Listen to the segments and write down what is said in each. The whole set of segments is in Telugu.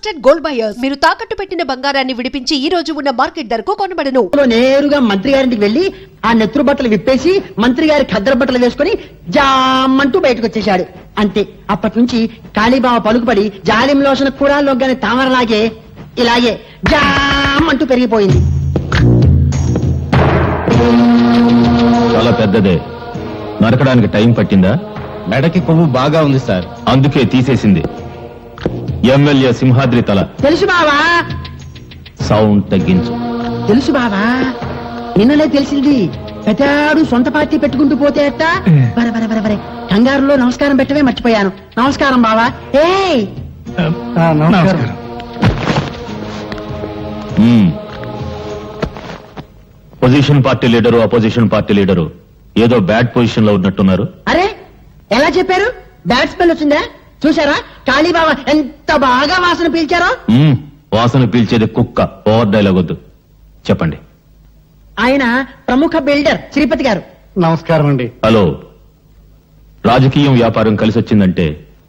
ట్రస్టెడ్ గోల్డ్ బయర్స్ మీరు తాకట్టు పెట్టిన బంగారాన్ని విడిపించి ఈ రోజు ఉన్న మార్కెట్ ధరకు కొనబడను. నేరుగా మంత్రి గారింటికి వెళ్లి ఆ నెత్తురు బట్టలు విప్పేసి మంత్రి గారి ఖద్దర బట్టలు వేసుకుని జామంటూ బయటకు వచ్చేశాడు. అంతే, అప్పటి నుంచి కాళీబావ పలుకుపడి జాలిం లోషణ కూరాల్లోగానే తామరలాగే ఇలాగే జామంటూ పెరిగిపోయింది. చాలా పెద్దదే, నరకడానికి టైం పట్టిందా? మెడకి కొవ్వు బాగా ఉంది సార్, అందుకే తీసేసింది. ఎమ్మెల్యే సింహాద్రి తల. తెలుసు బావా, సౌండ్ తగ్గించు. తెలుసు బావా, నిన్ననే తెలిసింది. పెద్దాడు సొంత పార్టీ పెట్టుకుంటూ పోతే అట్ట బరే బరే బరే బరే కంగారులో నమస్కారం పెట్టవే మర్చిపోయాను. నమస్కారం బావా. ఏయ్ నమస్కారం. Position party leader, opposition party leader ఏదో బ్యాడ్ పొజిషన్ లో ఉన్నట్టున్నారు. అరే ఎలా చెప్పారు? బ్యాడ్ స్మెల్ వచ్చిందా? చూసారా కాళీబాబా ఎంత బాగా వాసన పీల్చారో? వాసన పీల్చేది కుక్క. ఓవర్ డైలాగ్ వద్దు, చెప్పండి. ఆయన ప్రముఖ బిల్డర్ శ్రీపతి గారు. నమస్కారం అండి. హలో, రాజకీయం వ్యాపారం కలిసి వచ్చిందంటే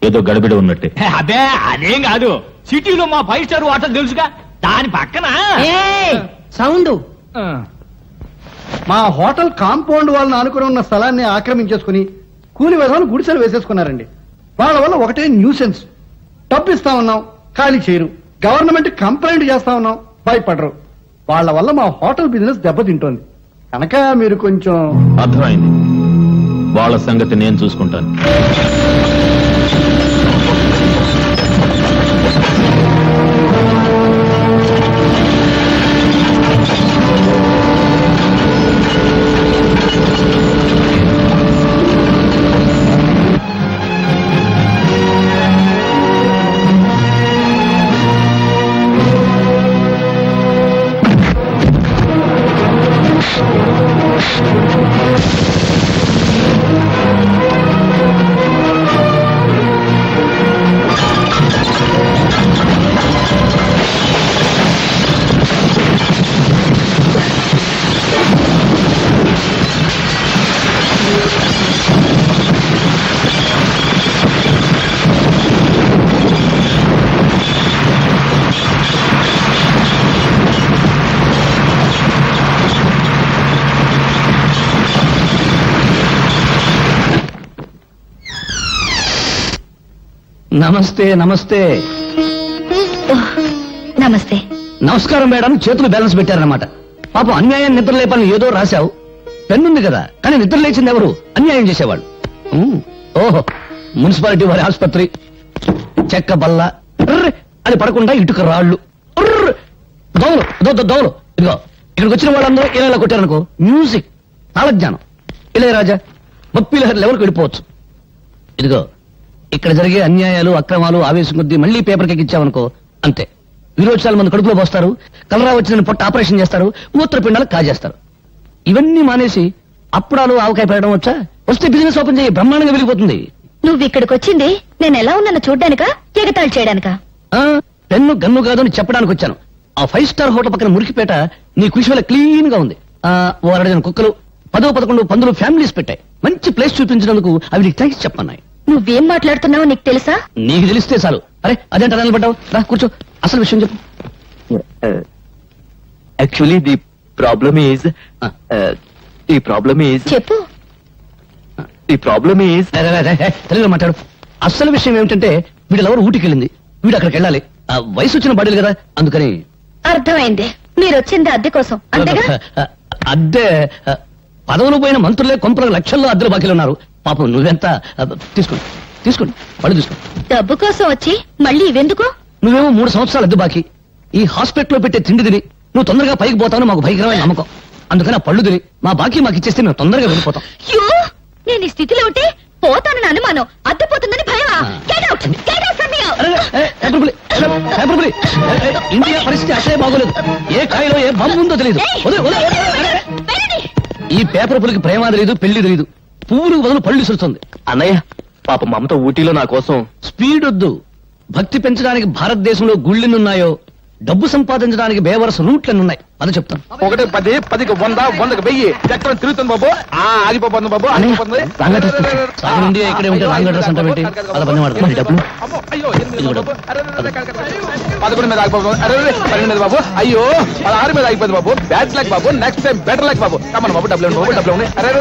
ఏదో గడబిడ ఉన్నట్టే. అదే అదేం కాదు, సిటీలో మా 5 స్టార్ హోటల్ తెలుసుగా, దాని పక్కన సౌండ్. మా హోటల్ కాంపౌండ్ వాళ్ళని ఆనుకుని ఉన్న స్థలాన్ని ఆక్రమించేసుకుని కూలి విధాలు గుడిసెలు వేసేసుకున్నారండి. వాళ్ళ వల్ల ఒకటే న్యూసెన్స్. డబ్బు ఇస్తా ఉన్నాం, ఖాళీ చేయరు. గవర్నమెంట్ కంప్లైంట్ చేస్తా ఉన్నాం, భయపడరు. వాళ్ళ వల్ల మా హోటల్ బిజినెస్ దెబ్బతింటోంది. కనుక మీరు కొంచెం. అర్థమైంది, వాళ్ళ సంగతి నేను చూసుకుంటాను. నమస్తే. నమస్తే నమస్తే. నమస్కారం మేడం. చేతులు బ్యాలెన్స్ పెట్టారన్నమాట. పాపం అన్యాయం నిద్ర లేపాలని ఏదో రాశావు. పెన్నుంది కదా, కానీ నిద్ర లేచింది ఎవరు? అన్యాయం చేసేవాళ్ళు. ఓహో, మున్సిపాలిటీ వారి ఆసుపత్రి, చెక్క బల్ల అది పడకుండా ఇటుక రాళ్లు, దోమలు దోమలు. ఇదిగో ఇక్కడికి వచ్చిన వాళ్ళందరూ ఇలా కొట్టారనుకో, మ్యూజిక్, తాళజ్ఞానం, ఇళయరాజా, బప్పీలహరి లెవెల్కి వెళ్ళిపోవచ్చు. ఇదిగో ఇక్కడ జరిగే అన్యాయాలు, అక్రమాలు ఆవేశం కొద్దీ మళ్లీ పేపర్కి ఎక్కించామనుకో, అంతే. విరోచనాలు మంది కడుపులో పోస్తారు, కలరా వచ్చిన పొట్ట ఆపరేషన్ చేస్తారు, మూత్రపిండాలు కాజేస్తారు. ఇవన్నీ మానేసి అప్పుడాలు ఆవకాయ పెట్టడం వచ్చా? వస్తే బిజినెస్ ఓపెన్ చేయి, బ్రహ్మాండంగా వెలిగిపోతుంది. నువ్వు ఇక్కడికి వచ్చింది నేను ఎలా ఉన్నాను చూడ్డానికా, ఎగతాళి చేయడానికా? పెన్ను గన్ను కాదు అని చెప్పడానికి వచ్చాను. ఆ 5 స్టార్ హోటల్ పక్కన మురికిపేట నీ కృషి వల్ల క్లీన్ గా ఉంది. ఓ 2 కుక్కలు, 10-11 పందులు ఫ్యామిలీస్ పెట్టాయి. మంచి ప్లేస్ చూపించినందుకు అవి నీకు థ్యాంక్స్ చెప్పన్నాయి. నువ్వేం మాట్లాడుతున్నావో నీకు తెలుసా? నీకు తెలిస్తే చాలు. అరే అదేంట నిలబడ్డావు, రా కూర్చో, అసలు విషయం చెప్పు. యాక్చువల్లీ ది ప్రాబ్లమ్ ఈజ్ చెప్పు. తెలుగులో మాట్లాడు. అసలు విషయం ఏమిటంటే వీళ్ళెవరు ఊటికి వెళ్ళింది, వీడు అక్కడికి వెళ్ళాలి. వయసు వచ్చిన బడులు కదా, అందుకని. అర్థమైంది, మీరు వచ్చింది అద్దె కోసం అంతేగా? అద్దె పదవులు పోయిన మంత్రులే కొంపలకు లక్షల్లో అద్దెలు బాకీలు ఉన్నారు. పాపం నువ్వెంత? తీసుకోండి పళ్ళు తీసుకోండి. డబ్బు కోసం వచ్చి మళ్ళీ ఇవెందుకు? నువ్వేమో 3 సంవత్సరాలు అద్దె బాకీ. ఈ హాస్పిటల్లో పెట్టే తిండి తిని నువ్వు తొందరగా పైకి పోతావు మాకు భయంకరమైన నమ్మకం. అందుకని ఆ పళ్ళు తిని మా బాకీ మాకు ఇచ్చేస్తే మేము తొందరగా వెళ్ళిపోతాం. నేను ఈ స్థితిలో ఉంటే పోతానని అనుమానం, అద్దె పోతుందని భయమా? Get out! Get out from here! India పరిస్థితి అసలే బాగోలేదు. ఏ కాయలో ఏ బాంబు ఉందో తెలియదు. ఈ పేపర్ పులికి ప్రేమ తెలియదు, పెళ్లి తెలియదు. పువ్వులకు బదులు పళ్ళు విసురుతుంది. అన్నయ్య, పాప మమత ఊటీలో నా కోసం. స్పీడ్ వద్దు. భక్తి పెంచడానికి భారతదేశంలో గుళ్ళెన్నున్నాయో, డబ్బు సంపాదించడానికి బేవరస రూట్లెన్నున్నాయి. అది చెప్తాను. 1 10 10కి 100 100కి 1000 చక్రం తిరుగుతుంది బాబు. ఆగిపోతుంది బాబు, ఆగిపోతుంది. సగం ఇండియా ఇక్కడే ఉంటే రాంగ్ అడ్రస్ అంటే ఏంటి? అలా పని వాడతాం డబ్బులు. అమ్మో, అయ్యో, 8 ఇదిగో బాబు. డబ్బు. అరే, అరే, అరే, అరే, అరే. 11 మీద ఆగిపోతుంది. అరే, అరే, 12 మీద బాబు. అయ్యో 16 మీద ఆగిపోతుంది బాబు. బ్యాడ్ లక్ బాబు, నెక్స్ట్ టైం బెటర్ లక్ బాబు. కమన్ బాబు, డబ్బులు బాబు, డబ్బులు ఉన్నాయి. అరే, అరే,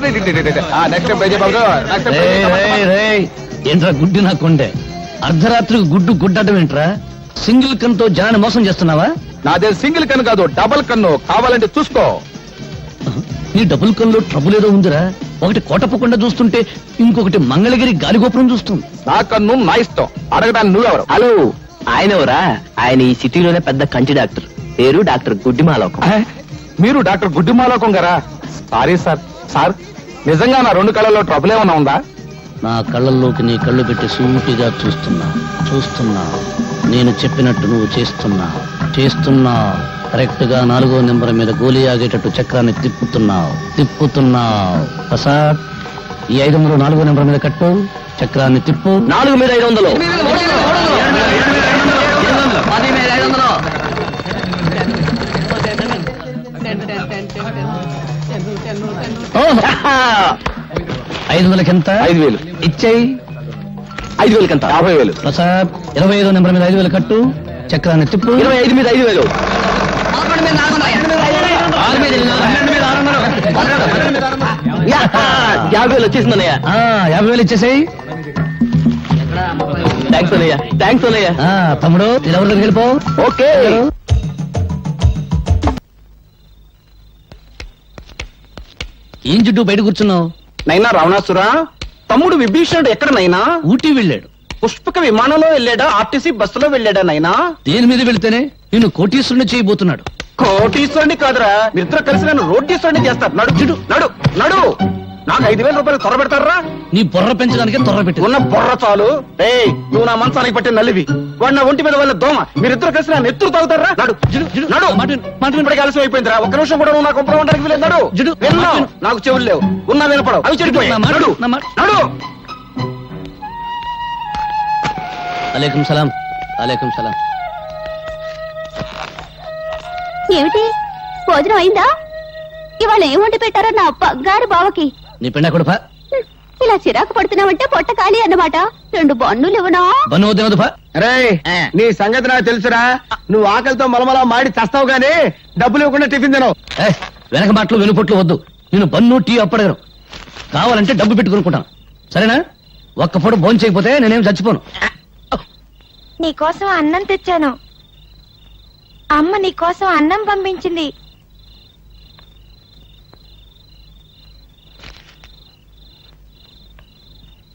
నెక్స్ట్ టైం పే బాబు. నెక్స్ట్ టైం రేయ్, రేయ్, రేయ్. ఏంట్రా గుడ్డి నా కొండే? అర్ధరాత్రికి గుడ్డు గుడ్డటం ఏంట్రా? సింగిల్ కన్తో జనాన్ని మోసం చేస్తున్నావా? నాదే సింగిల్ కన్ను కాదు, డబుల్ కన్ను. కావాలంటే చూసుకో. నీ డబుల్ కన్లో ట్రబుల్ ఏదో ఉందిరా. ఒకటి కోటప్పకుండా చూస్తుంటే ఇంకొకటి మంగళగిరి గాలిగోపురం చూస్తుంది. నా కన్ను నా ఇష్టం. అడగడానికి నువ్వెవరు? హలో, ఆయన ఎవరా? ఆయన ఈ సిటీలోనే పెద్ద కంచి డాక్టర్. పేరు డాక్టర్ గుడ్డిమాలోకం. మీరు డాక్టర్ గుడ్డిమాలోకం గారా? Sorry sir. సార్, నిజంగా నా 2 కళ్ళల్లో ట్రబుల్ ఏమన్నా ఉందా? నా కళ్ళల్లోకి నీ కళ్ళు పెట్టి సూటిగా చూస్తున్నా. నేను చెప్పినట్టు నువ్వు చేస్తున్నా. కరెక్ట్ గా 4వ నెంబర్ మీద గోలీ ఆగేటట్టు చక్రాన్ని తిప్పుతున్నావు. ప్రసాద్, ఈ 500 4వ నెంబర్ మీద కట్టు. చక్రాన్ని తిప్పు. 4 మీద 500. ఓహ్! 500కి ఎంత? 5000. ఇచ్చేయి. 5,000 కంత. 50,000. ప్రసాద్, 25వ నెంబర్ మీద 5,000 కట్టు. చక్రాన్ని తిప్పు. 25 మీద 5,000. 50,000 వచ్చేసిందన్నయ్య. 50,000 ఇచ్చేసేయి. థ్యాంక్స్ అన్నయ్య, థ్యాంక్స్ అన్నయ్య. తమ్ముడు, ఎవరి దగ్గరికి వెళ్ళిపో. ఓకే. ఏం చుట్టూ బయట కూర్చున్నావు? నైనా రావణాసురా, తమ్ముడు విభీషణుడు ఎక్కడ నైనా? ఊటీ వెళ్ళాడు. పుష్పక విమానంలో వెళ్ళాడా, ఆర్టీసీ బస్సులో వెళ్ళాడా నైనా? దేని మీద వెళితేనే నిన్ను కోటీశ్వరుని చేయబోతున్నాడు. కోటీశ్వరుని కాదురా, నిద్ర కలిసి నన్ను రోటీశ్వరుని చేస్తారు. నడు చిడు, నడు నడు. నాకు 5,000 రూపాయలు త్వర పెడతారా? నీ బుర్ర పెంచడానికి త్వర పెట్టి ఉన్న బొర్ర చాలు. ఏయ్, నువ్వు నా మంచానికి పట్టిన నల్లివి, వాడు నా ఒంటి మీద వాళ్ళ దోమ. మీరిద్దరు కలిసి నా నెత్తురు తాగుతారా? నడు నడు. ఇప్పటికి ఆలస్యం అయిపోయిందిరా. ఒక్క నిమిషం కూడా నువ్వు నాకు ఒప్పడం ఉండడానికి వీలేదు. నడు. విన్నావు? నాకు చెవులు లేవు, ఉన్నా వినపడవు. అవి చెడిపోయాయి. నడు నడు. అలేకుం సలాం. అలేకుం సలాం. ఏమిటి, భోజనం అయిందా? ఇవాళ ఏం వండి పెట్టారో నా బంగారు బావకి. నీ పెండ కొడుపా. ఇలా చిరాకు పడుతున్నావంటే పొట్ట ఖాళీ అన్నమాట. 2 బన్నులు ఇవ్వనా? బన్ను వద్దేమదుపా. రే, నీ సంగతి నాకు తెలుసురా. నువ్వు ఆకలితో మలమలా మాడి చస్తావు గానీ డబ్బులు ఇవ్వకుండా టిఫిన్ తినవు. వెనక మాటలు వెనుపొట్లు వద్దు. నేను బన్ను టీ అప్పడగను. కావాలంటే డబ్బు పెట్టుకునుకుంటాను. సరేనా? ఒక్క పూట భోజనం చేయకపోతే నేనేం చచ్చిపోను. నీకోసం అన్నం తెచ్చాను. అమ్మ నీకోసం అన్నం పంపించింది.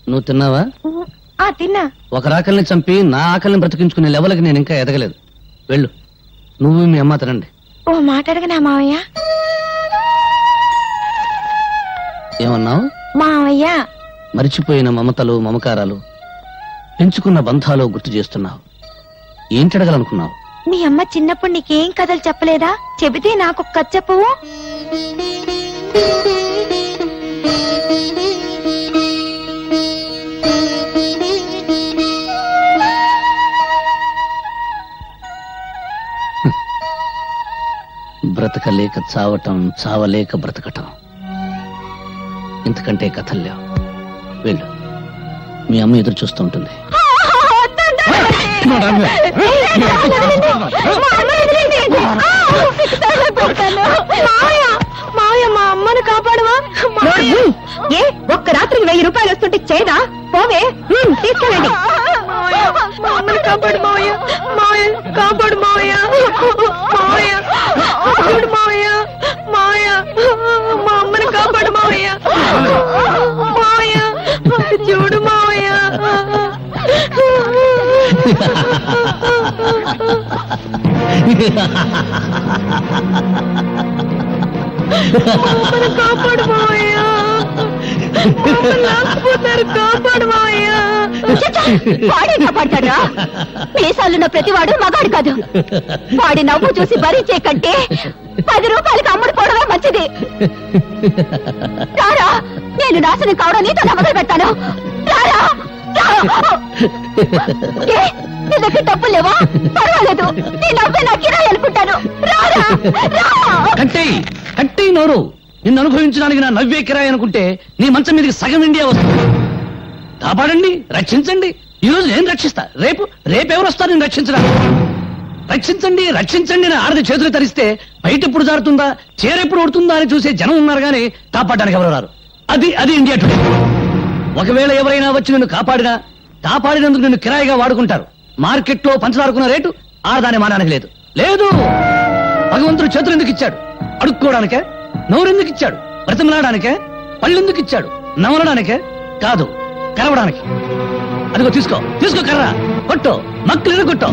నువ్వు తిన్నావా? తిన్నా. ఒక రాకల్ని చంపి నా ఆకలిని బ్రతికించుకునే లెవెల్కి నేను ఇంకా ఎదగలేదు. వెళ్ళు, నువ్వు మీ అమ్మ తినండి. ఓ మాట అడగనా మావయ్య? ఏమన్నావు? మావయ్య, మరిచిపోయిన మమతలు మమకారాలు, పెంచుకున్న బంధాలు గుర్తు చేస్తున్నావు. ఏంటడగలనుకున్నావు? మీ అమ్మ చిన్నప్పుడు నీకేం కథలు చెప్పలేదా? చెబితే నాకు కథ చెప్పవు. బ్రతకలేక చావటం, చావలేక బ్రతకటం, ఇంతకంటే కథలు లేవు. వెళ్ళు, మీ అమ్మ ఎదురు చూస్తూ ఉంటుంది. మావయ్య, మా అమ్మను కాపాడవా? ఏ, ఒక్క రాత్రికి 1000 రూపాయలు వస్తుంటే చేదా? పోవే, తీసుకెళ్ళండి. మా అమ్మను కాపాడు మావయ్య. మావయ్య, కాపాడు మావయ్య. మావయ్య, చూడు మావయ్య. మావయ్య, మా అమ్మను కాపాడు మావయ్య. మావయ్య, చూడు మావయ్య. కాపాడు మావయ్య. కాపాడు మావయ్య. వాడే కాపాడతాడా? మీసాలున్న ప్రతివాడు మగాడు కాదు. వాడి నవ్వు చూసి భరించే కంటే 10 రూపాయలకి అమ్ముడు పోవడమే మంచిది. రారా, నేను నాశనం కావడం నీతో మొదలు పెడతాను. రారా. నీ దగ్గర డబ్బులు లేవా? పర్వాలేదు, నీ నవ్వే నా కిరాయి అనుకుంటాను. రా. కట్టేయి నోరు. నిన్ను అనుభవించడానికి నా నవ్వే కిరాయి అనుకుంటే నీ మంచం మీదకి సగం ఇండియా వస్తుంది. కాపాడండి, రక్షించండి. ఈ రోజు నేను రక్షిస్తా, రేపెవరు వస్తారు నేను రక్షించడానికి? రక్షించండి రక్షించండి నా ఆడది చేతులు తరిస్తే బయట ఎప్పుడు జారుతుందా, చేరెప్పుడు ఉడుతుందా అని చూసే జనం ఉన్నారు కానీ కాపాడడానికి ఎవరు రారు. అది ఇండియా టుడే. ఒకవేళ ఎవరైనా వచ్చి నిన్ను కాపాడినందుకు నిన్ను కిరాయిగా వాడుకుంటారు. మార్కెట్లో పంచదారుకున్న రేటు ఆడదాని మానానికి లేదు. భగవంతుడు చేతులు ఎందుకు ఇచ్చాడు? అడుక్కోవడానికే? నోరెందుకు ఇచ్చాడు? బ్రతిమలాడానికే? పళ్ళెందుకు ఇచ్చాడు? నమలడానికే కాదు, కరవడానికి. అదిగో తీసుకో కర్ర, కొట్టు, మక్కులు కొట్టు.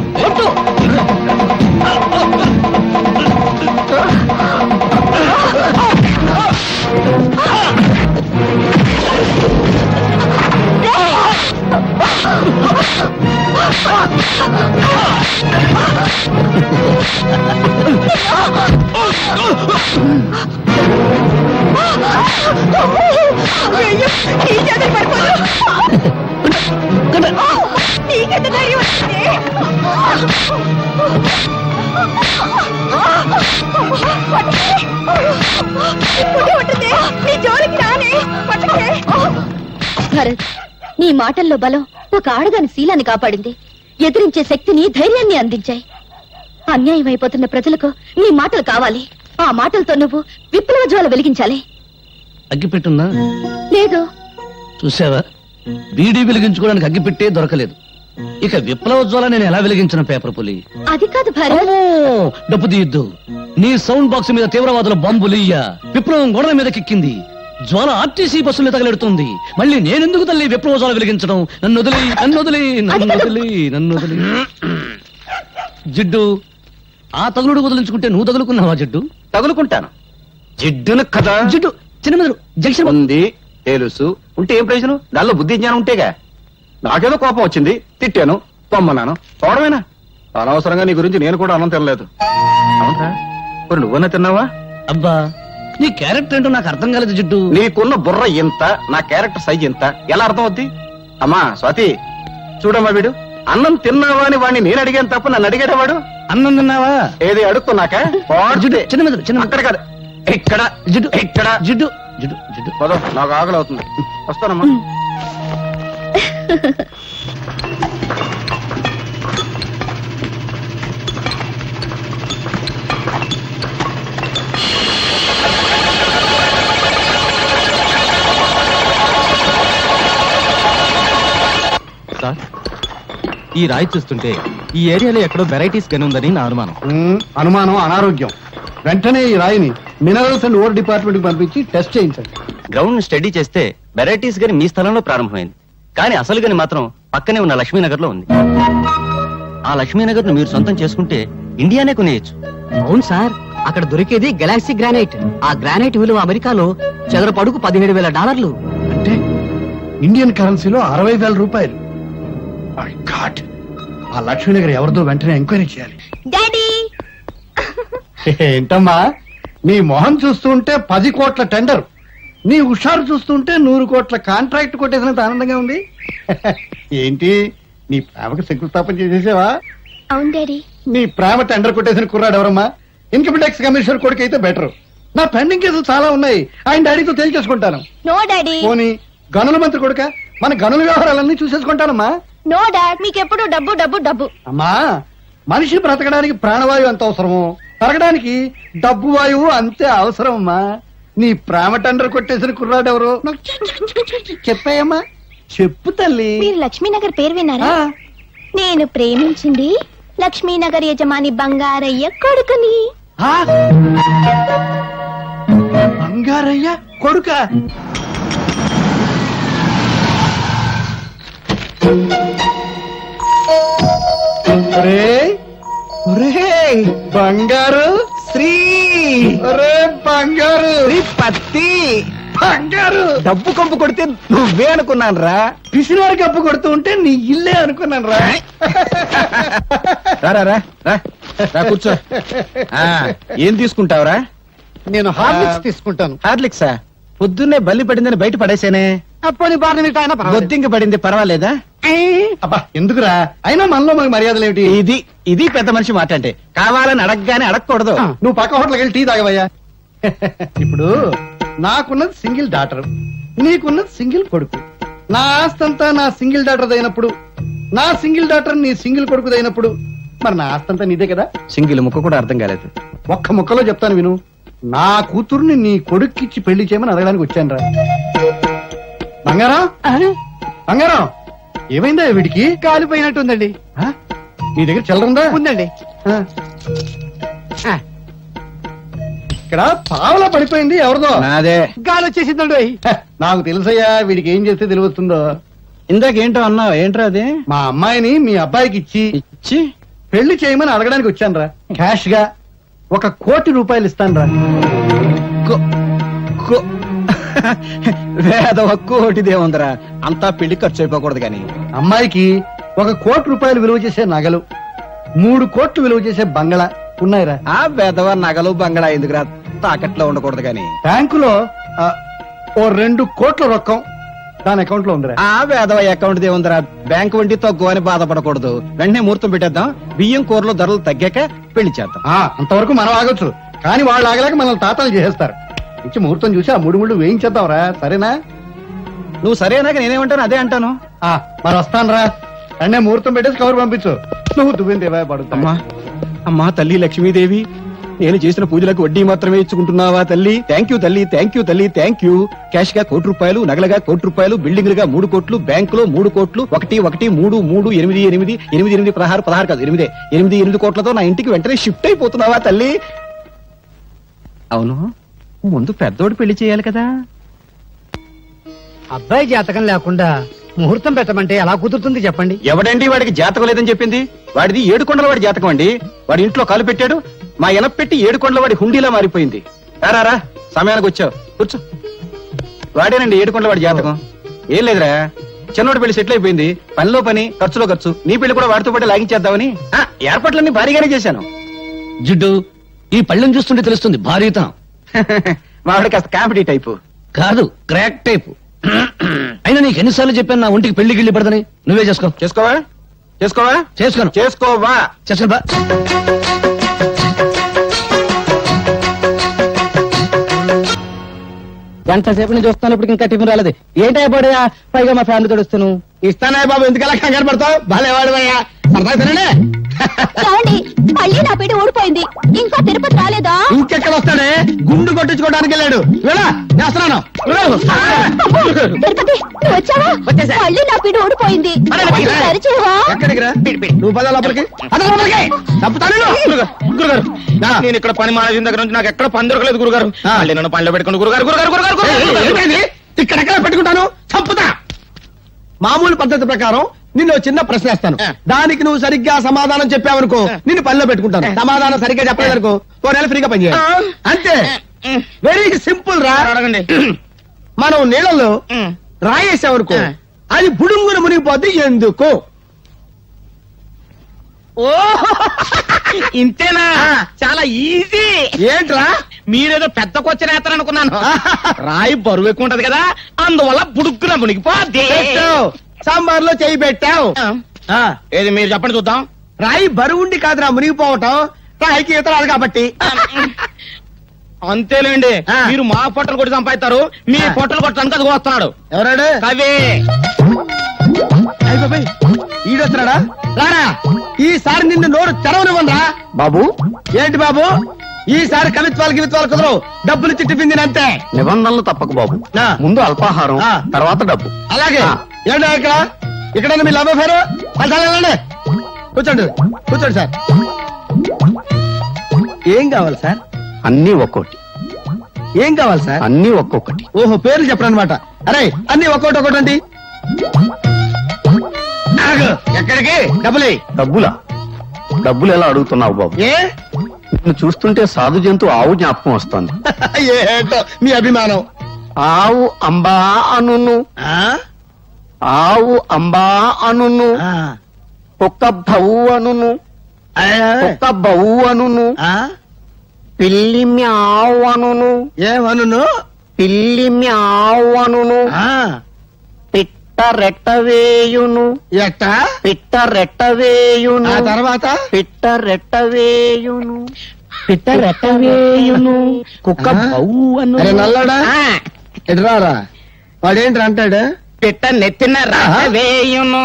భరత్, నీ మాటల్లో బలం ఒక ఆడదాని శీలాన్ని కాపాడింది. ఎదిరించే శక్తిని, ధైర్యాన్ని అందించాయి. అన్యాయం అయిపోతున్న ప్రజలకు నీ మాటలు కావాలి. ఆ మాటలతో నువ్వు విప్లవ జ్వాల వెలిగించాలి. అగ్గిపెట్టుందా? లేదు. చూసావా, బీడీ వెలిగించుకోవడానికి అగ్గిపెట్టే దొరకలేదు. ఇక విప్లవ జ్వాల నేను ఎలా వెలిగించిన పేపర్ పులి? అది కాదు భరత్. డబ్బు తీయద్దు. నీ సౌండ్ బాక్స్ మీద తీవ్రవాదుల బాంబులియ్య విప్లవం గోడల మీద కెక్కింది. జ్వాల ఆర్టీసీ బస్సులు తగలెడుతుంది. మళ్ళీ నేనెందుకు తల్లి విప్లవ జ్వాల వెలిగించడం? నన్ను వదిలి. జిడ్డు, ఆ తగులుడు వదిలించుకుంటే నువ్వు తగులుకున్నావా జిడ్డు? తగులుకుంటాను. జిడ్డును కదా. జిడ్డు చిన్న జంక్షన్ ఉంది, తెలుసు. ఉంటే ఏం ప్రయోజనం? దానిలో బుద్ధి జ్ఞానం ఉంటేగా. నాకేదో కోపం వచ్చింది, తిట్టాను, పొమ్మన్నాను, పోవడమేనా? అనవసరంగా నీ గురించి నేను కూడా అన్నం తినలేదు. అవునరా, మరి నువ్వన్నా తిన్నావా? అబ్బా, నీ క్యారెక్టర్ ఏంటో నాకు అర్థం కాలేదు జిడ్డు. నీకున్న బుర్ర ఎంత, నా క్యారెక్టర్ సైజ్ ఎంత, ఎలా అర్థం అవుద్ది? అమ్మా స్వాతి, చూడమ్మా, వీడు అన్నం తిన్నావా అని వాడిని నేను అడిగాను తప్ప నన్ను అడిగాడు వాడు. అన్నం తిన్నావా ఏది అడుక్కున్నాక చిన్న అక్కడ కాదు, ఇక్కడ జిడ్డు ఇక్కడ జిడ్డు జిడ్డు జిడ్డు పదో, నాకు ఆకలి అవుతుంది, వస్తానమ్మా. సార్, ఈ రాయి చూస్తుంటే ఈ ఏరియాలో ఎక్కడో వెరైటీస్ గని ఉందని నా అనుమానం. అనుమానం అనారోగ్యం. వెంటనే ఈ రాయిని మినరల్స్ అండ్ ఓర్ డిపార్ట్మెంట్ కి పంపించి టెస్ట్ చేయించండి. గ్రౌండ్ స్టడీ చేస్తే వెరైటీస్ గని మీ స్థలంలో ప్రారంభమైంది, కానీ అసలు గని మాత్రం పక్కనే ఉన్న లక్ష్మీనగర్ లో ఉంది. ఆ లక్ష్మీనగర్ ను మీరు సొంతం చేసుకుంటే ఇండియానే కొనేయచ్చు. అవును సార్, అక్కడ దొరికేది గెలాక్సీ గ్రానైట్. ఆ గ్రానైట్ విలువ అమెరికాలో చదరపు అడుగు $17,000. అంటే ఇండియన్ కరెన్సీలో 60,000 రూపాయలు. మై గాడ్, ఆ లక్ష్మీనగర్ ఎవరిదో వెంటనే ఎంక్వైరీ చేయాలి. డాడీ, ఏంటమ్మా, నీ మొహం చూస్తుంటే 10 కోట్ల టెండర్, నీ హుషారు చూస్తుంటే 100 కోట్ల కాంట్రాక్ట్ కొట్టేసినంత ఆనందంగా ఉంది. ఏంటి, నీ ప్రేమకు శంకుస్థాపన చేసేసావా? అవును డాడీ. నీ ప్రేమ టెండర్ కొట్టేసిన కుర్రాడు ఎవరమ్మా? ఇన్కమ్ ట్యాక్స్ కమిషనర్ కొడుకు అయితే బెటర్. నా పెండింగ్ కేసులు చాలా ఉన్నాయి, ఆయన డాడీతో తేల్చేసుకుంటాను. No daddy. పోనీ గనుల మంత్రి కొడుక, మన గనుల వ్యవహారాలన్నీ చూసేసుకుంటానమ్మా. నో డాడ్, మీకెప్పుడు డబ్బు డబ్బు డబ్బు. అమ్మా, మనిషి బ్రతకడానికి ప్రాణవాయువు ఎంత అవసరమో తరగడానికి డబ్బు వాయువు అంతే అవసరం అమ్మా. నీ ప్రేమ టెండర్ కొట్టేసిన కుర్రాడు ఎవరు నాకు చెప్పాయమ్మా? చెప్పు తల్లి. మీరు లక్ష్మీనగర్ పేరు విన్నారా? నేను ప్రేమించింది లక్ష్మీనగర్ యజమాని బంగారయ్య కొడుకుని. బంగారయ్య కొడుక? బంగారు శ్రీ, బంగారు పత్తి బంగారు. డబ్బు కంపు కొడితే నువ్వే అనుకున్నాను రా. పిసినారు కప్పు కొడుతూ ఉంటే నీ ఇల్లే అనుకున్నాను రా. కూర్చో. ఏం తీసుకుంటావురా? నేను హార్లిక్స్ తీసుకుంటాను. హార్లిక్సా? పొద్దున్నే బల్లి పడిందని బయట పడేసేనే. అప్పని బాగా బొద్దింక పడింది, పర్వాలేదా? అబ్బా ఎందుకురా అయినా మనలో మనకి మర్యాదలు ఏమిటి ఇది పెద్ద మనిషి మాట అంటే కావాలని అడగగానే అడగకూడదు. నువ్వు పక్క హోటల్కి వెళ్ళి టీ తాగవయ్యా. ఇప్పుడు నాకున్నది సింగిల్ డాటర్, నీకున్నది సింగిల్ కొడుకు. నా ఆస్తంతా నా సింగిల్ డాటర్ అయినప్పుడు, నా సింగిల్ డాటర్ నీ సింగిల్ కొడుకు అయినప్పుడు, మరి నా ఆస్తంతా నీదే కదా. సింగిల్ ముక్క కూడా అర్థం కాలేదు. ఒక్క ముక్కలో చెప్తాను విను. నా కూతుర్ని నీ కొడుక్కిచ్చి పెళ్లి చేయమని అడగడానికి వచ్చాను రా. బంగారం బంగారం ఏమైందా వీడికి? కాలిపోయినట్టుందండి. నీ దగ్గర చిల్లరుందా? ఉందండి. ఇక్కడ పావలా పడిపోయింది ఎవరిదో. నాదే. గాలి వచ్చేసిందండి. నాకు తెలుసయ్యా వీడికి ఏం చేస్తే తెలివస్తుందో. ఇందాకేంటో అన్నావు, ఏంట్రా అది? మా అమ్మాయిని మీ అబ్బాయికి ఇచ్చి పెళ్లి చేయమని అడగడానికి వచ్చాను రా. క్యాష్ గా 1 కోటి రూపాయలు ఇస్తాను రా. వేదవ కోటిదేముందరా, అంతా పెళ్లి ఖర్చు అయిపోకూడదు కానీ. అమ్మాయికి 1 కోటి రూపాయలు విలువ చేసే నగలు, 3 కోట్లు విలువ చేసే బంగళా ఉన్నాయిరా. ఆ వేదవ నగలు బంగళా ఎందుకురా, తాకట్లో ఉండకూడదు కానీ. బ్యాంకులో ఓ 2 కోట్ల రొక్కం దాని అకౌంట్ లో ఉందిరా. ఆ వేదవ అకౌంట్ దేముందరా, బ్యాంక్ వడ్డీ తక్కువ అని బాధపడకూడదు. వెంటనే ముహూర్తం పెట్టేద్దాం, బియ్యం కూరలో ధరలు తగ్గాక పెళ్లి చేద్దాం. అంతవరకు మనం ఆగొచ్చు, కానీ వాళ్ళు ఆగలేక మనల్ని తాతాలు చేసేస్తారు. ఇచ్చి ముహూర్తం చూసి ఆ 3 ముళ్ళు వేయించేద్దాంరా, సరేనా? నువ్వు సరేనాక నేనేమంటాను అదే అంటాను. మరి వస్తాను రా. అన్నే ముహూర్తం పెట్టేసి కవర్ పంపించు. నువ్వు దువ్విందేవా పడుతా. అమ్మా తల్లి లక్ష్మీదేవి, నేను చేసిన పూజలకు వడ్డీ మాత్రమే ఇచ్చుకుంటున్నావా తల్లి? థ్యాంక్ యూ తల్లి, థ్యాంక్ యూ తల్లి, థ్యాంక్ యూ. క్యాష్ గా 1 కోటి రూపాయలు, నగలగా 1 కోటి రూపాయలు, బిల్డింగ్లుగా 3 కోట్లు, బ్యాంకులో 3 కోట్లు, 1 1 3 3 8 8 8 8 16 కాదు 8 కోట్లతో నా ఇంటికి వెంటనే షిఫ్ట్ అయిపోతున్నావా తల్లి? అవును, ముందు పెద్దోడు పెళ్లి చేయాలి కదా. అబ్బాయి జాతకం లేకుండా ముహూర్తం పెట్టమంటే ఎలా కుదురుతుంది చెప్పండి? ఎవడండి వాడికి జాతకం లేదని చెప్పింది? వాడిది 7 కొండల వాడి జాతకం అండి. వాడి ఇంట్లో కాలు పెట్టాడు, మా ఎనపెట్టి 7 కొండల వాడి హుండీలా మారిపోయింది. రారా సమయానికి వచ్చావు, కూర్చో. వాడేనండి 7 కొండల వాడి జాతకం. ఏం లేదురా, చిన్నోడి పెళ్లి సెటిల్ అయిపోయింది. పనిలో పని, ఖర్చులో ఖర్చు. నీ పెళ్లి కూడా వాడితో పాటు లాగించేద్దామని ఏర్పాట్లన్నీ భారీగానే చేశాను. జిడ్డు, ఈ పళ్ళెం చూస్తుంటే తెలుస్తుంది భారీతనం. వాడి కాస్త కామెడీ టైపు కాదు, క్రాక్ టైపు. అయినా నీకు ఎన్నిసార్లు చెప్పాను నా ఒంటికి పెళ్లి గిళ్ళి పడదని? నువ్వే చేసుకో. చేసుకోవా చేసుకోను. చేసుకోవా. చేసుకో బా. గంట సేపు నుంచి చూస్తాను, ఇప్పుడు ఇంకా టిఫిన్ రాలేదు. ఏంటయ్యా పడయా, పైగా మా ఫ్యామిలీ తోడుస్తాను. ఇస్తానా బాబు, ఎందుకలా కంగారు పడతావు? బాలేవాడువయ్యా, సరదా తిననే. ఏమండి, మళ్ళీ నా పెళ్లి ఊడిపోయింది. ఇంకా తిరుపతి రాలేదా? ఇంకెక్కడ వస్తాడే, గుండు కొట్టించుకోవడానికి వెళ్ళాడు. వేస్తున్నాను. తిరుపతి నువ్వు వచ్చావా? మళ్ళీ నా పెళ్లి ఊడిపోయింది. కొంచెం సరిచేయవా? ఎక్కడికి రా, నువ్వు పద లోపలికి. గురుగారు, నేను ఇక్కడ పని మానేసిన దగ్గర నుంచి నాకు ఎక్కడ పని దొరకలేదు గురుగారు. మళ్ళీ నన్ను పనిలో పెట్టుకోండి గురుగారు. ఇక్కడెక్కడ పెట్టుకుంటాను, చంపుతా. మామూలు పద్ధతి ప్రకారం నిన్ను చిన్న ప్రశ్న వేస్తాను, దానికి నువ్వు సరిగ్గా సమాధానం చెప్పావనుకో నిన్ను పనిలో పెట్టుకుంటాను. సమాధానం సరిగ్గా చెప్పలేదనుకో 4 నెలలు ఫ్రీగా పనిచేయాలి. అంతే, వెరీ సింపుల్ రా. అడగండి. మనం నీళ్ళలో రాయేసామనుకో అది బుడుంగును మునిగిపోద్ది. ఎందుకు? ఓ ఇంతేనా? చాలా ఈజీ. ఏంట్రా, మీరేదో పెద్ద క్వశ్చన్ వేస్తారనుకున్నాను. రాయి బరువు ఎక్కువ ఉంటది కదా, అందువల్ల బుడుక్కున మునిగిపోద్ది. సాంబార్లో చేయి పెట్టావు. ఏది మీరు చెప్పండి చూద్దాం. రాయి బరువుండి కాదురా మునిగిపోవటం, రాయికి ఈత రాదు కాబట్టి. అంతేలేండి, మీరు మా పొట్టలు కొట్టి సంపాదిస్తారు, మీ పొట్టలు కొట్టడానికి అది వస్తున్నాడు. ఎవరాడు? కవి. ఈడొస్తున్నాడా? రారా, ఈసారి నిన్ను నోరు తెరవనివ్వనరా. బాబు ఏంటి బాబు, ఈసారి కవిత్వాలు కుదరవు. డబ్బులు ఇచ్చి టిఫిన్ తినంతే. నిబంధనలు తప్పకు బాబు. ముందు అల్పాహారం, తర్వాత డబ్బు. అలాగే. ఏంటో ఇక్కడ మీ లవ్ అఫేర్. కూర్చోండి సార్. ఏం కావాలి సార్? అన్ని ఒక్కోటి. ఏం కావాలి సార్? అన్ని ఒక్కొక్కటి. ఓహో, పేర్లు చెప్పరనమాట. అరే అన్ని ఒక్కోటి అండి. ఎక్కడికి? డబ్బులే. డబ్బులు ఎలా అడుగుతున్నావు బాబు? ఏ నిన్ను చూస్తుంటే సాధు జంతు ఆవు జ్ఞాపకం వస్తుంది. ఏంటో మీ అభిమానం. ఆవు అంబా అనును, ఆవు అంబా అనును, కుక్క భౌ అనును, కుక్క బౌ అనును, పిల్లి మ్యావ్ అనును, ఏమను? పిల్లి మ్యావ్ అనును, పిట్ట పిట్ట రెట్టవేయును ఎట్టా పిట్ట రెట్టవేయును ఆ తర్వాత పిట్ట రెట్టవేయును పిట్ట రెట్టవేయును కుక్క బౌవను అరే నల్లాడా ఎటురారా వాడేంటి అంటాడు పిట్ట నెత్తిన రట్టవేయును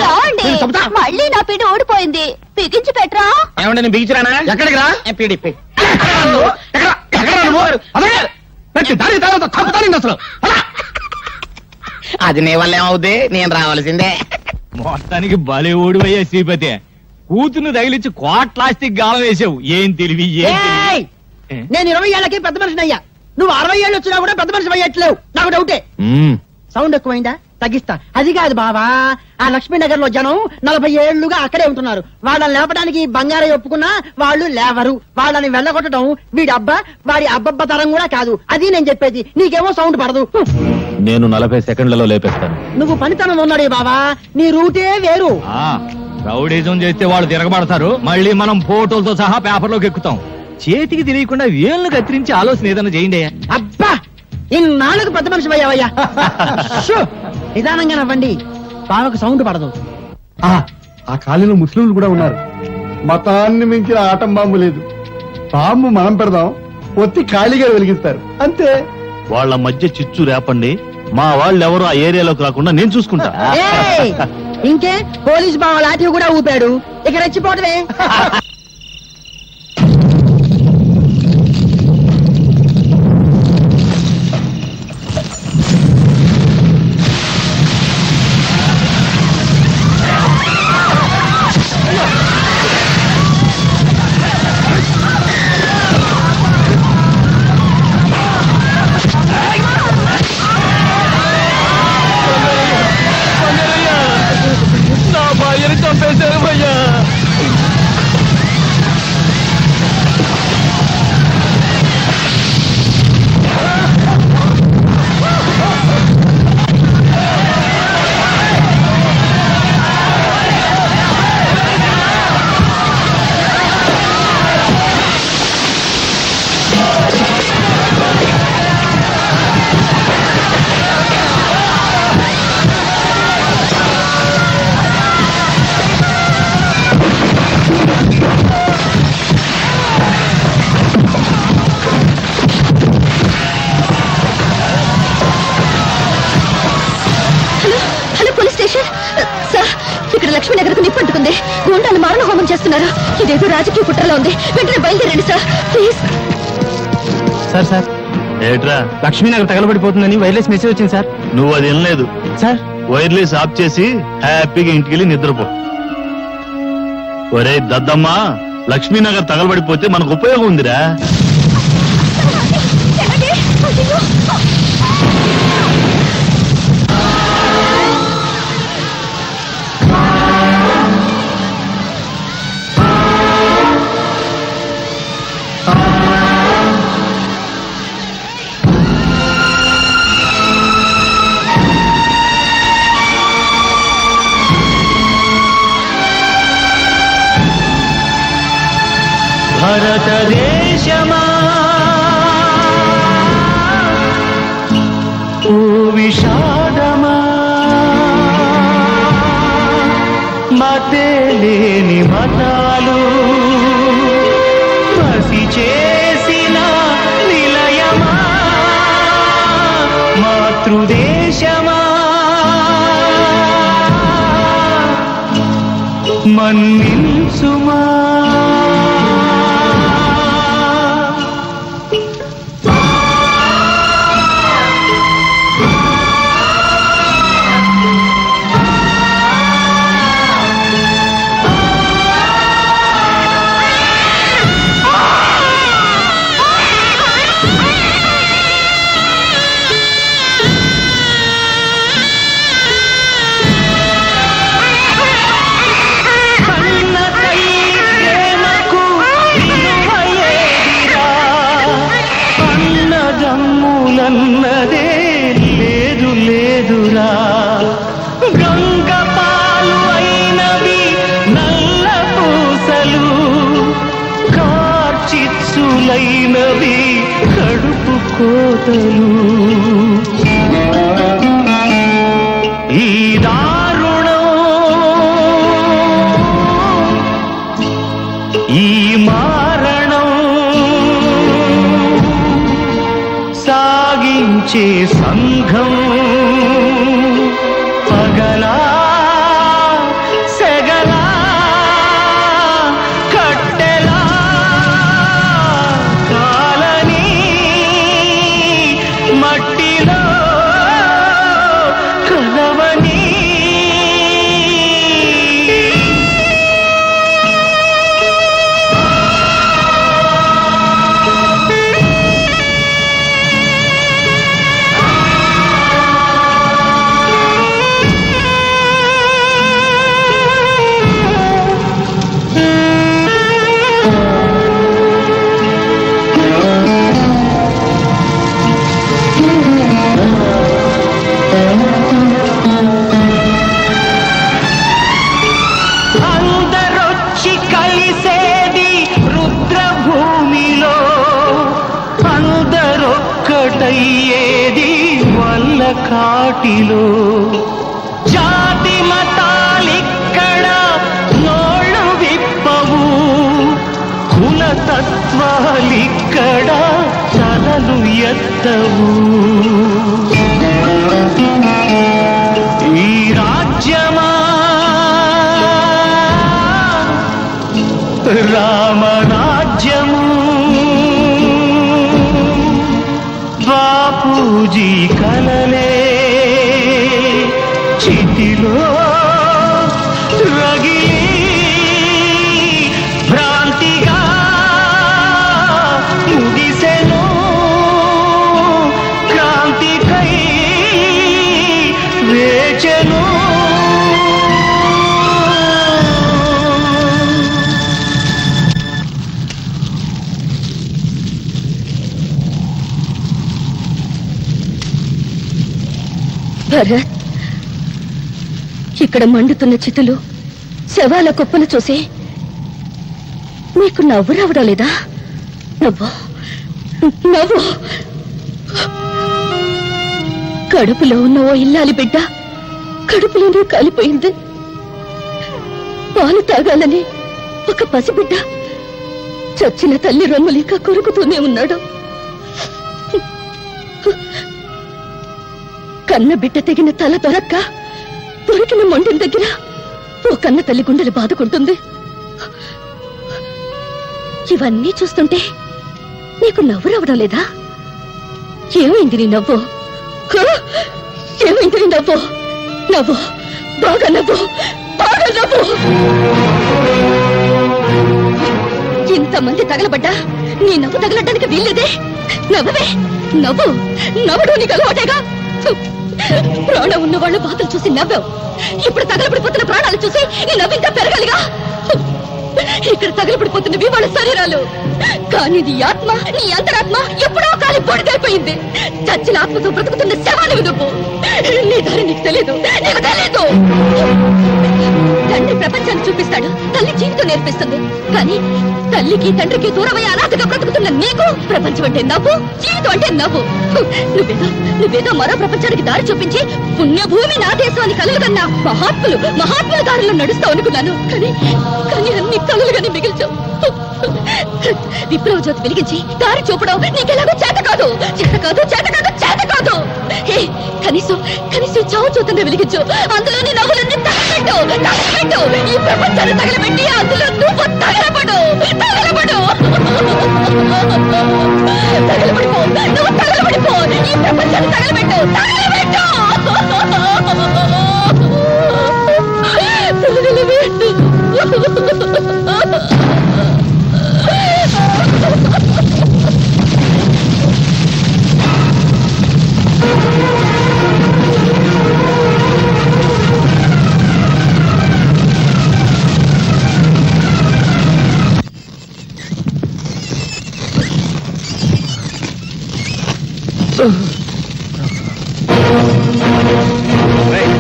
రాండి. మళ్ళీ నా పిండి ఓడిపోయింది బిగించి పెట్టరా ఏమంటే నేను బిగించరానా ఎక్కడికి రా పీడిపి అసలు అది నీ వల్ల ఏమవుద్ది నేను రావాల్సిందే మొత్తానికి భలే ఓడివయ్యా శ్రీపతి కూతురు తగిలించి కోట్లాస్తికి గాలం వేసావు ఏం తెలివి ఏం తెలివి. నేను 20 ఏళ్ళకి పెద్ద మనిషిని అయ్యా నువ్వు 60 ఏళ్ళు వచ్చినా కూడా పెద్ద మనిషి అయ్యట్లేవు నాకు డౌటే మ్మ్. సౌండ్ ఎక్కువైందా తగ్గిస్తా అది కాదు బావా ఆ లక్ష్మీనగర్ లో జనం 40 ఏళ్లుగా అక్కడే ఉంటున్నారు వాళ్ళని లేపడానికి బంగారం ఒప్పుకున్నా వాళ్ళు లేవరు వాళ్ళని వెళ్ళగొట్టడం వీడి అబ్బా వాడి అబ్బబ్బ తరం కూడా కాదు అది నేను చెప్పేది నీకేమో సౌండ్ పడదు నేను 40 సెకండ్లలో లేపేస్తాను. నువ్వు పనితనం ఉన్నాడే బావా నీ రూటే వేరు ఆ రౌడీజం చేస్తే వాళ్ళు తిరగబడతారు మళ్ళీ మనం ఫోటోలతో సహా పేపర్లోకి ఎక్కుతాం చేతికి తెలియకుండా వేళ్ళు కత్తిరించి ఆలోచన ఏదైనా చేయండి అయ్యా. అబ్బా ఇన్నాళ్ళకు పెద్ద మనిషి అయ్యావయ్యా షూ, నిదానంగా నవ్వండి బావకు సౌండ్ పడదు ఆ ఖాళీలో ముస్లింలు కూడా ఉన్నారు మతాన్ని మించిన ఆటం బాంబు లేదు బాంబు మనం పెడదాం ఒత్తి ఖాళీగా వెలిగిస్తారు అంతే వాళ్ళ మధ్య చిచ్చు రేపండి మా వాళ్ళు ఎవరు ఆ ఏరియాలోకి రాకుండా నేను చూసుకుంటా. ఏయ్, ఇంకే పోలీస్ బావ లాఠీ కూడా ఊపాడు ఇక రెచ్చిపోవటమే హలో పోలీస్ స్టేషన్ సార్ ఇక్కడ లక్ష్మీనగర్ కు నిప్పంటుకుంది గుండాలు మారణ హోమం చేస్తున్నారు ఇదేదో రాజకీయ కుట్రలో ఉంది వెంటనే బయలుదేరండి సార్ ప్లీజ్ సార్ సార్ ఏట్రా లక్ష్మీనగర్ తగలబడిపోతుందని వైర్లెస్ మెసేజ్ వచ్చింది సార్ నువ్వు అది వినలేదు. సార్ వైర్లెస్ ఆఫ్ చేసి హ్యాపీగా ఇంటికెళ్ళి నిద్రపో. ఒరే దద్దమ్మా లక్ష్మీనగర్ తగలబడిపోతే మనకు ఉపయోగం ఉందిరా. భారతదేశమా ఓ విషాదమా మతే లేని మతాలు పసి చేసిన నిలయమా మాతృదేశమా మన్నించుమా అన్నదే లేదు లేదురా గంగ పాలు అయినవి నల్ల పూసలు కార్చిచ్చులైనవి కడుపు కోతలు ఈ మారణం సాగించే సంఘం పగలా సెగలా కట్టెలా కాలని మట్టిలో కలవని అందరొచ్చి కలిసేది రుద్రభూమిలో అందరొక్కటయ్యేది వల్ల కాటిలో జాతి మతాలిక్కడ నోళ్ళు విప్పవు కులతత్వాలిక్కడ తలలు ఎత్తవు ఈ రాజ్యమా రామరాజ్యము బాపూజీ కలలే చితిలో రగిలి భ్రాంతిగా ముగిసెను క్రాంతికై వేచెను భరత్, ఇక్కడ మండుతున్న చితులు శవాల కుప్పలు చూసి నీకు నవ్వు రావడం లేదా? నవ్వు నవ్వు. కడుపులో ఉన్న ఓ ఇల్లాలి బిడ్డ కడుపులోనే కాలిపోయింది. పాలు తాగాలని ఒక పసిబిడ్డ చచ్చిన తల్లి రొమ్ములిక కొరుకుతూనే ఉన్నాడు. కన్న బిడ్డ తెగిన తల దొరక్క దొరికిన మొండిన దగ్గర ఓ కన్న తల్లి గుండెలు బాదుకుంటుంది. ఇవన్నీ చూస్తుంటే నీకు నవ్వు రావడం లేదా? ఏమైంది నీ నవ్వు? ఏమైంది నీ నవ్వు? నవ్వు, బాగా నవ్వు, బాగా నవ్వు. ఇంతమంది తగలబడ్డా నీ నవ్వు తగలడానికి వీల్లేదే. నవ్వవే, నవ్వు. నవ్వడం నీకు అలవాటేగా. ప్రాణం ఉన్న వాళ్ళ బాధలు చూసి నవ్వావు. ఇప్పుడు తగలబడిపోతున్న ప్రాణాలు చూసి నీ నవ్వింకా పెరగాలిగా. ఇక్కడ తగలబడిపోతున్నవి వాళ్ళ శరీరాలు, కానీ నీ ఆత్మ, నీ అంతరాత్మ ఎప్పుడో కాలి పొడిదైపోయింది. చచ్చిన ఆత్మతో బ్రతుకుతున్న శవాన్ని నువ్వు. నీ దారి నీకు తెలియదు, నీకు తెలియదు. తండ్రి ప్రపంచాన్ని చూపిస్తాడు, తల్లి జీవితం నేర్పిస్తుంది. కానీ తల్లికి తండ్రికి దూరమై అనాథగా బ్రతుకుతున్న నీకు ప్రపంచం అంటే నవ్వు, జీవితం అంటే నవ్వు. నువ్వేదో మరో ప్రపంచానికి దారి చూపించి పుణ్యభూమి నా దేశాన్ని కలలు కన్నా మహాత్ముల దారిలో నడుస్తావు అనుకున్నాను. కానీ అన్ని కలలుగానే మిగిల్చావు. విప్లవ జ్యోతి వెలిగించి దారి చూపడం నీకెలాగో చేత కాదు. కనీసం చావు జ్యోతిని వెలిగించు. అందులో నీ నవ్వులన్నీ తగలబెట్టు. ఈ ప్రపంచాన్ని తగలబెట్టి అందులో నువ్వు తగలబడు. తగలబడిపో, నువ్వు తగలబడిపో. ఈ ప్రపంచాన్ని తగలబెట్టు.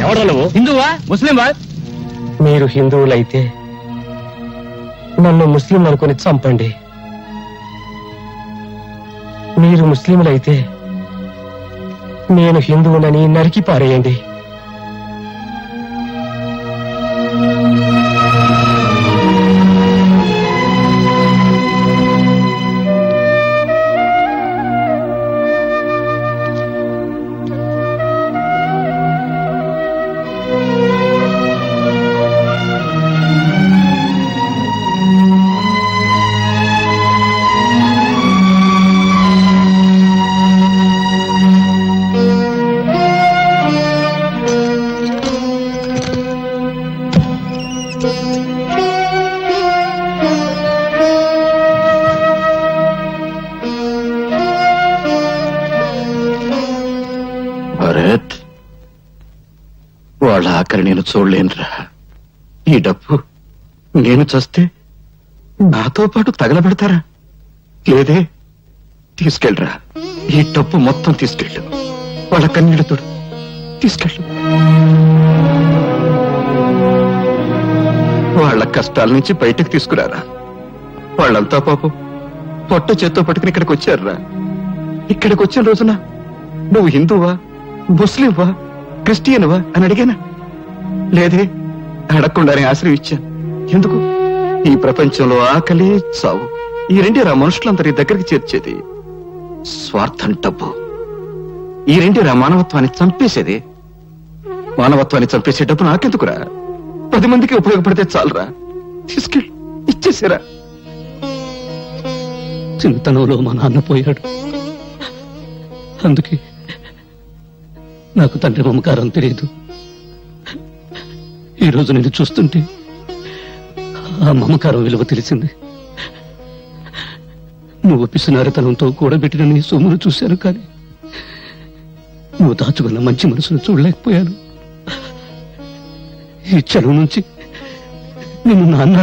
ఎవరు నువ్వు? హిందువా ముస్లింవా? మీరు హిందువులైతే నన్ను ముస్లిం అనుకుని చంపండి. మీరు ముస్లింలైతే నేను హిందువునని నరికి పారేయండి. వాళ్ళ ఆఖరి నేను చూడలేనురా. ఈ డబ్బు నేను చస్తే నాతో పాటు తగలబెడతారా? లేదే, తీసుకెళ్ళరా. ఈ డబ్బు మొత్తం తీసుకెళ్ళు. వాళ్ళ కన్నీళ్లతో తీసుకెళ్ళు. వాళ్ళ కష్టాల నుంచి బయటకు తీసుకురారా. వాళ్ళంతా పాపం పొట్ట చేత్తో పట్టుకుని ఇక్కడికి వచ్చారురా. ఇక్కడికి వచ్చిన రోజున నువ్వు హిందువా, ముస్లింవా, క్రిస్టియన్వా అని అడిగానా? లేదే, అడగకుండానే ఆశ్రయించాను. ఎందుకు? ఈ ప్రపంచంలో ఆకలి, చావు ఈ రెండేరా మనుషులందరి దగ్గరికి చేర్చేది. స్వార్థం, డబ్బు ఈ రెండేరా మానవత్వాన్ని చంపేసేది. మానవత్వాన్ని చంపేసే డబ్బు నాకెందుకురా? 10 మందికి ఉపయోగపడితే చాలరా. తీసుకెళ్ళి ఇచ్చేసారా. చిన్నతనంలో మా నాన్న పోయాడు. అందుకే నాకు తండ్రి మమకారం తెలియదు. ఈ రోజు నేను చూస్తుంటే ఆ మమకారం విలువ తెలిసింది. నువ్వు పిసినారితనంతో కూడబెట్టిన నీ సొమ్మును చూశాను, కానీ నువ్వు దాచుకున్న మంచి మనసును చూడలేకపోయాను. ఈ చెరువు నుంచి నిన్ను నాన్న